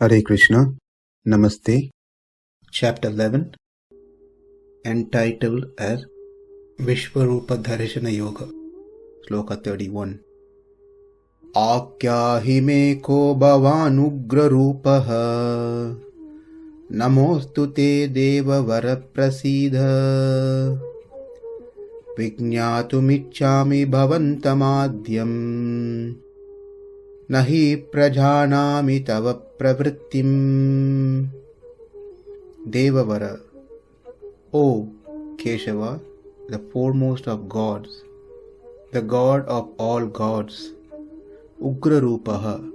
Hare Krishna, Namaste. Chapter 11, entitled as Vishwa-rūpa Dharshana Yoga. Sloka 31. ākhyāhi me ko bhavān ugra-rūpaha, namostu te deva-vara prasīda, vijñātum icchāmi bhavantam ādyaṁ, nahi prajānāmi tava pravṛttim. Deva-vara. O Keshava, the foremost of gods, the god of all gods, ugra-rūpaha,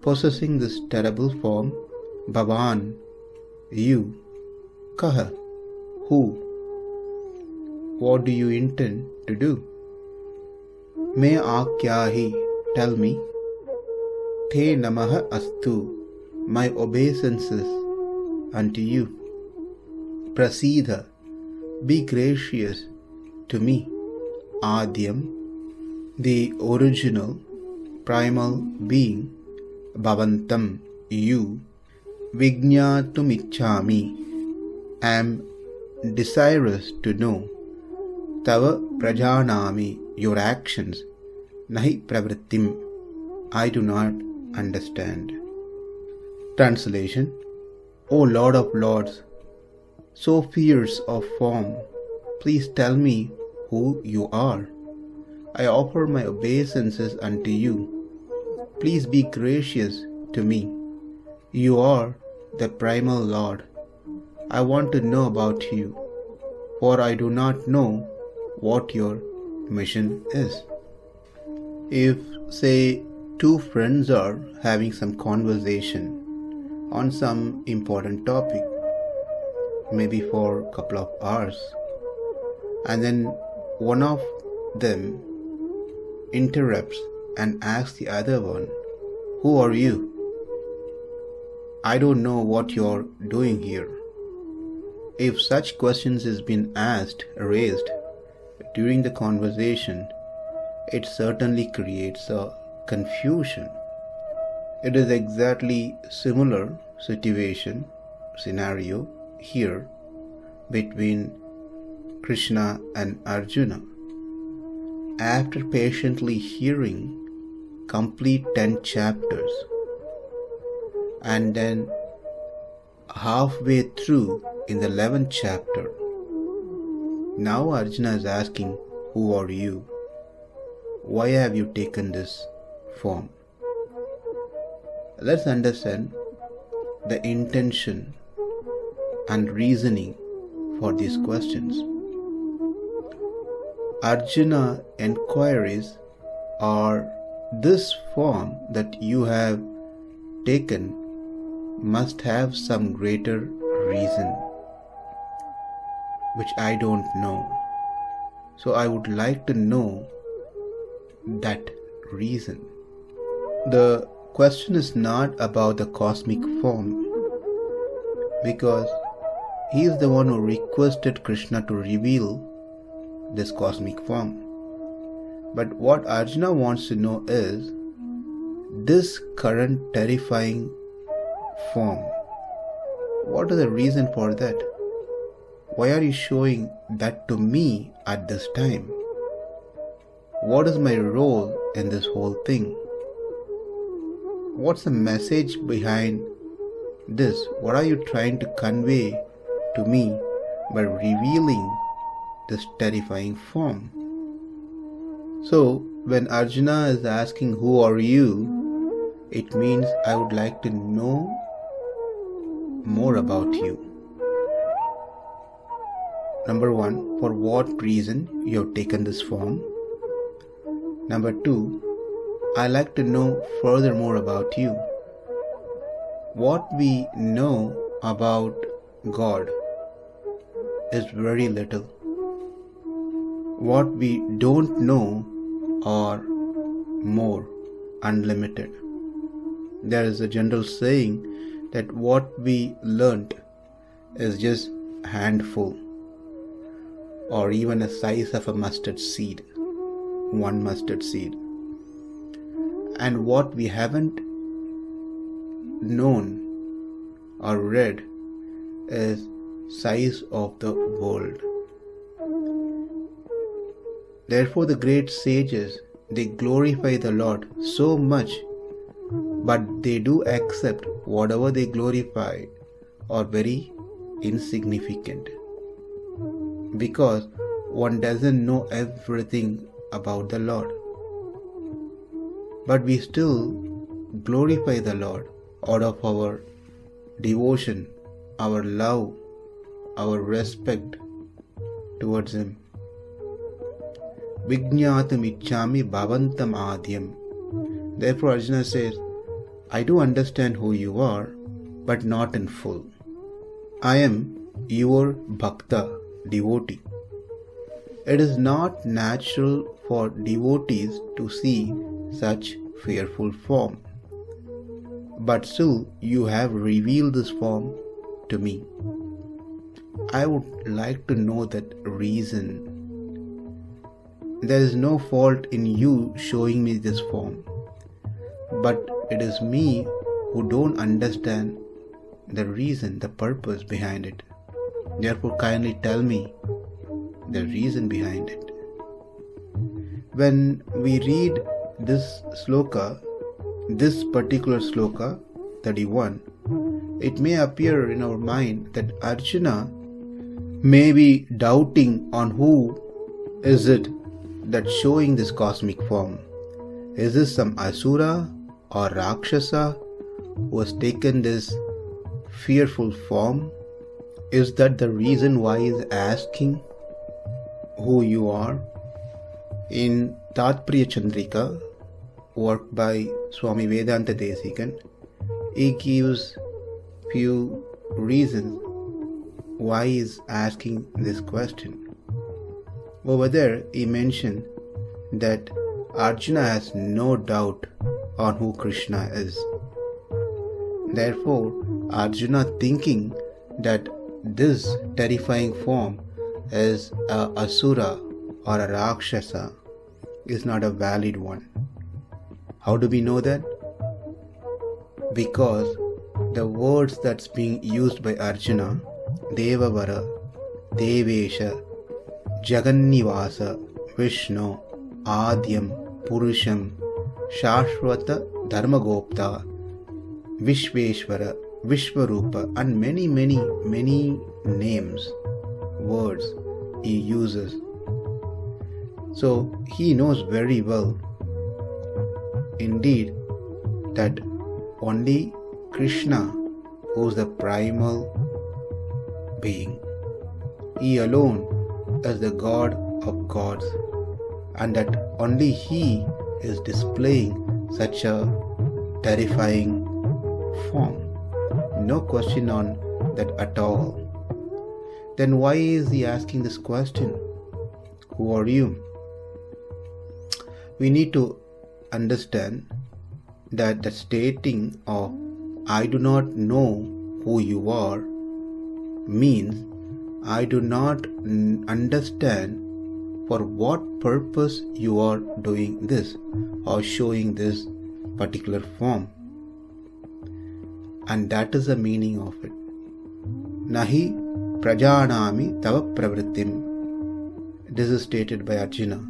possessing this terrible form, bhavān, you, kaha, who, what do you intend to do? Me ākhyāhi, tell me. Te namaha astu, my obeisances unto you. Prasīda, be gracious to me. Ādyaṁ, the original, primal being. Bhavantam, you. Vijñātum icchāmi, am desirous to know. Tava prajānāmi, your actions. Nahi pravṛttim, I do not understand. Translation. O Lord of Lords, so fierce of form, please tell me who you are. I offer my obeisances unto you. Please be gracious to me. You are the primal Lord. I want to know about you, for I do not know what your mission is. If, say, two friends are having some conversation on some important topic, maybe for a couple of hours, and then one of them interrupts and asks the other one, who are you? I don't know what you're doing here. If such questions is been raised during the conversation, it certainly creates a confusion. It is exactly similar scenario here between Krishna and Arjuna. After patiently hearing complete 10 chapters, and then halfway through in the 11th chapter, now Arjuna is asking, who are you? Why have you taken this form? Let's understand the intention and reasoning for these questions. Arjuna inquiries, are this form that you have taken must have some greater reason which I don't know. So I would like to know that reason. The question is not about the cosmic form, because he is the one who requested Krishna to reveal this cosmic form. But what Arjuna wants to know is this current terrifying form. What is the reason for that? Why are you showing that to me at this time? What is my role in this whole thing? What's the message behind this? What are you trying to convey to me by revealing this terrifying form? So, when Arjuna is asking, who are you? It means I would like to know more about you. Number one, for what reason you have taken this form? Number two, I like to know furthermore about you. What we know about God is very little. What we don't know are more, unlimited. There is a general saying that what we learnt is just a handful, or even a size of a mustard seed, one mustard seed. And what we haven't known or red is size of the world. Therefore the great sages, they glorify the Lord so much, but they do accept whatever they glorify are very insignificant, because one doesn't know everything about the Lord. But we still glorify the Lord out of our devotion, our love, our respect towards Him. Vijñātum icchāmi bhavantam ādyaṁ. Therefore Arjuna says, I do understand who you are, but not in full. I am your bhakta, devotee. It is not natural for devotees to see such fearful form. But still you have revealed this form to me. I would like to know that reason. There is no fault in you showing me this form, but it is me who don't understand the reason, the purpose behind it. Therefore kindly tell me the reason behind it. When we read this sloka, this particular sloka, 31, it may appear in our mind that Arjuna may be doubting on who is it that's showing this cosmic form. Is this some asura or rakshasa who has taken this fearful form? Is that the reason why he is asking who you are? In Tatpriya Chandrika, work by Swami Vedanta Desikan, he gives few reasons why he is asking this question. Over there he mentioned that Arjuna has no doubt on who Krishna is. Therefore Arjuna thinking that this terrifying form is a asura or a rakshasa is not a valid one. How do we know that? Because the words that's being used by Arjuna, deva-vara, devesha, jagannivasa, Vishnu, ādyaṁ, purusham, shashvata dharmagopta, vishveshvara, vishva-rūpa, and many names, words he uses. So he knows very well indeed that only Krishna, who is the primal being, he alone is the God of gods, and that only he is displaying such a terrifying form. No question on that at all. Then why is he asking this question? Who are you? We need to understand that the stating of I do not know who you are means I do not understand for what purpose you are doing this or showing this particular form. And that is the meaning of it. Nahi prajānāmi tava pravṛttim. This is stated by Arjuna.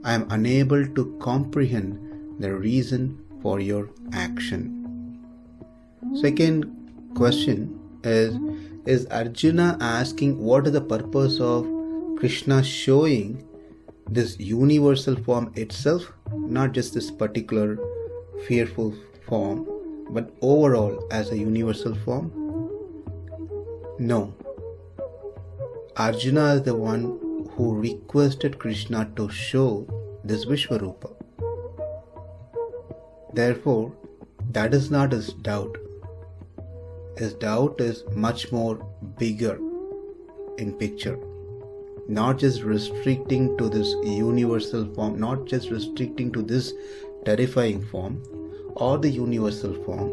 I am unable to comprehend the reason for your action. Second question is Arjuna asking what is the purpose of Krishna showing this universal form itself, not just this particular fearful form, but overall as a universal form? No. Arjuna is the one who requested Krishna to show this Vishwa-rūpa. Therefore, that is not his doubt. His doubt is much more bigger in picture. Not just restricting to this universal form, not just restricting to this terrifying form or the universal form.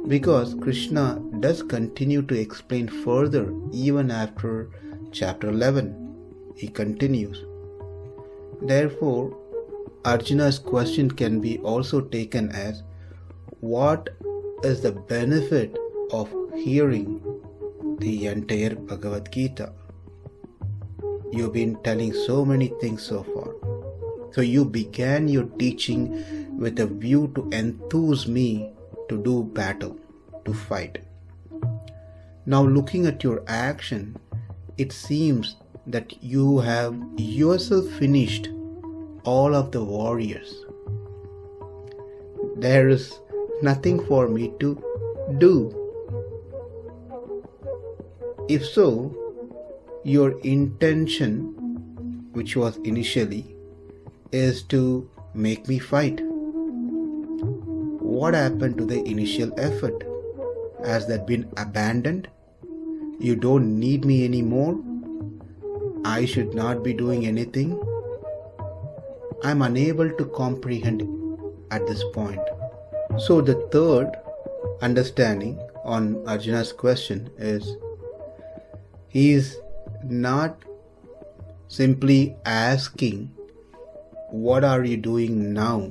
Because Krishna does continue to explain further even after chapter 11. He continues. Therefore, Arjuna's question can be also taken as what is the benefit of hearing the entire Bhagavad Gita. You've been telling so many things so far. So you began your teaching with a view to enthuse me to do battle, to fight. Now looking at your action, it seems that you have yourself finished all of the warriors. There is nothing for me to do. If so, your intention, which was initially, is to make me fight. What happened to the initial effort? Has that been abandoned? You don't need me anymore? I should not be doing anything? I'm unable to comprehend at this point. So the third understanding on Arjuna's question is, he is not simply asking, what are you doing now?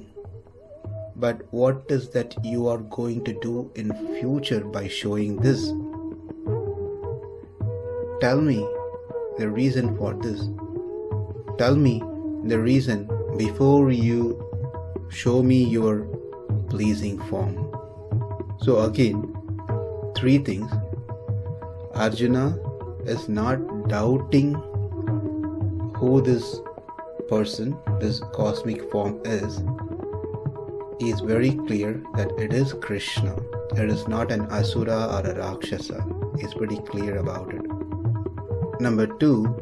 But what is that you are going to do in future by showing this? Tell me the reason for this. Tell me the reason before you show me your pleasing form. So again, three things. Arjuna is not doubting who this person, this cosmic form is. He is very clear that it is Krishna. It is not an asura or a rakshasa. He is pretty clear about it. Number two,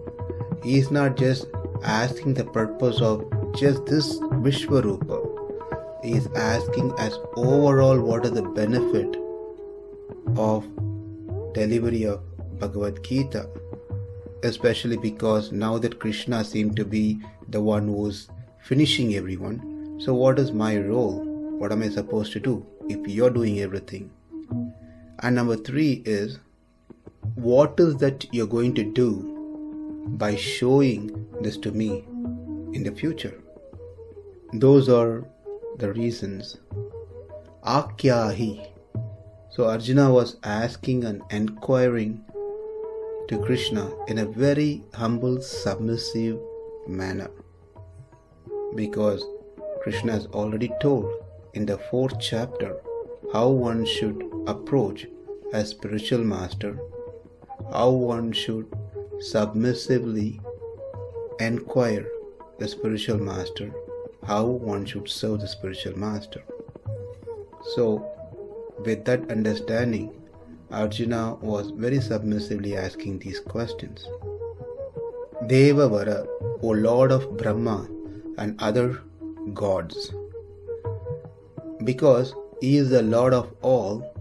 he is not just asking the purpose of just this Vishwa-rūpa. He is asking as overall what is the benefit of delivery of Bhagavad Gita, especially because now that Krishna seems to be the one who's finishing everyone, so what is my role? What am I supposed to do if you're doing everything? And number three is, what is that you're going to do by showing this to me in the future? Those are the reasons. Ākhyāhi. So Arjuna was asking and inquiring to Krishna in a very humble, submissive manner, because Krishna has already told in the 4th chapter how one should approach a spiritual master, how one should submissively inquire the spiritual master, how one should serve the spiritual master. So with that understanding, Arjuna was very submissively asking these questions. Deva-vara, O Lord of Brahma and other gods. Because he is the Lord of all,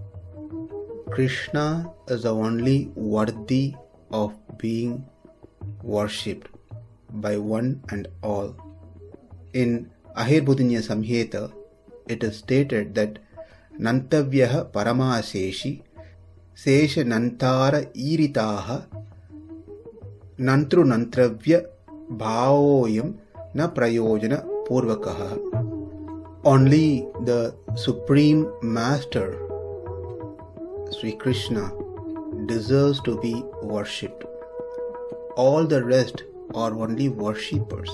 Krishna is the only worthy of being worshipped by one and all. In Ahirbudinya Samhita, it is stated that Nantavyaha Paramaseshi Sesha Nantara Iritaha Nantru Nantravya Bhavoyam Na Prayojana Purvakaha. Only the Supreme Master, Sri Krishna, deserves to be worshipped. All the rest are only worshippers.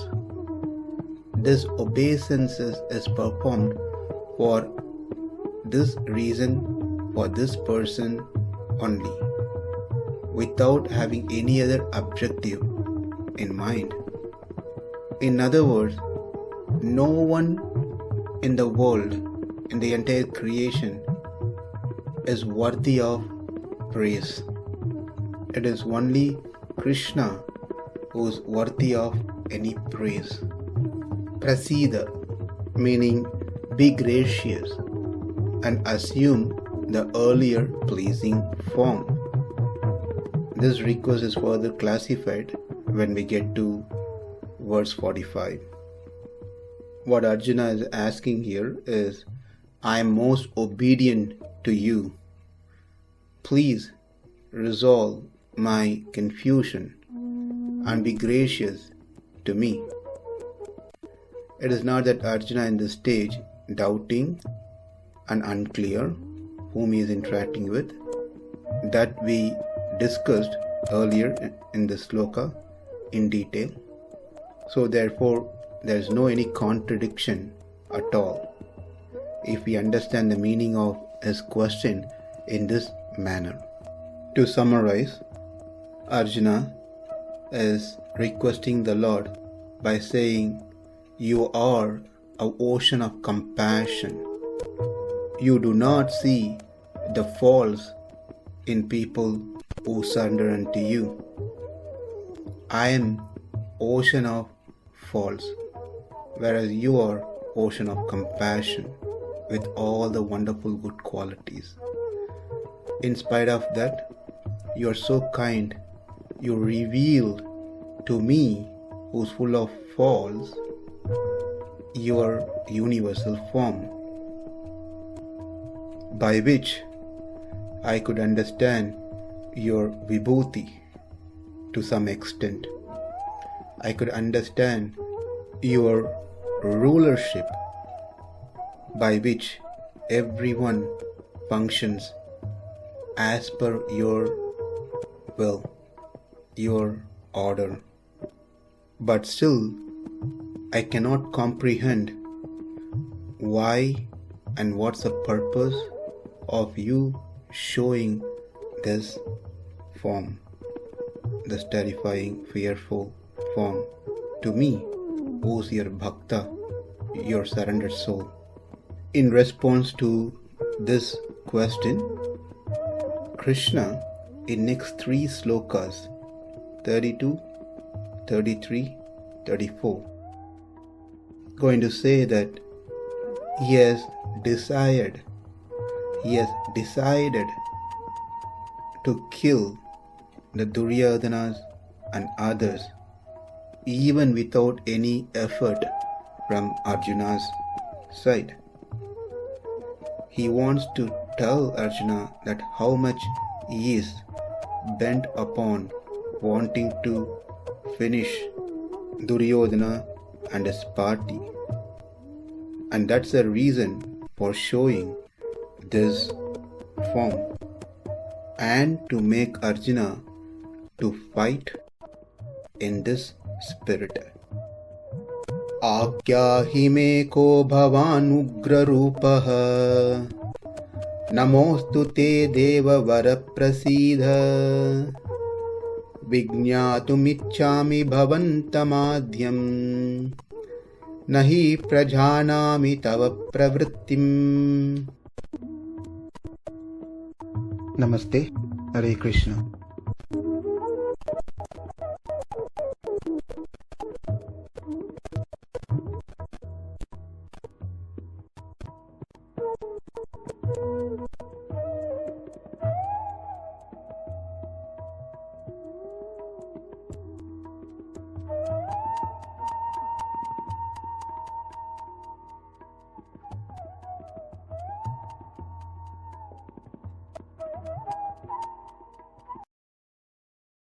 This obeisances is performed for this reason, for this person only, without having any other objective in mind. In other words, no one in the world, in the entire creation, is worthy of praise. It is only Krishna who is worthy of any praise. Prasīda, meaning be gracious and assume the earlier pleasing form. This request is further classified when we get to verse 45. What Arjuna is asking here is, I am most obedient to you. Please resolve my confusion and be gracious to me. It is not that Arjuna in this stage doubting and unclear whom he is interacting with. that we discussed earlier in the Sloka in detail. So therefore, there is no any contradiction at all if we understand the meaning of his question in this manner. To summarize, Arjuna is requesting the Lord by saying, "You are an ocean of compassion. You do not see the faults in people who surrender unto you. I am ocean of faults, whereas you are ocean of compassion with all the wonderful good qualities. In spite of that, you are so kind. You revealed to me, who's full of faults, your universal form, by which I could understand your vibhuti to some extent. I could understand your rulership, by which everyone functions as per your will, your order. But still, I cannot comprehend why and what's the purpose of you showing this form, this terrifying, fearful form to me, who's your bhakta, your surrendered soul." In response to this question, Krishna in next 3 slokas, 32, 33, 34, going to say that he has decided to kill the Duryodhanas and others, even without any effort from Arjuna's side. He wants to tell Arjuna that how much he is bent upon wanting to finish Duryodhana and his party. And that's the reason for showing this form, and to make Arjuna to fight in this spirit. ākhyāhi me ko bhavān ugra-rūpah, namostu te deva-vara prasīda, vijñātum icchāmi bhavantam ādyaṁ, nahi prajānāmi tava pravṛttim. Namaste. Hare Krishna.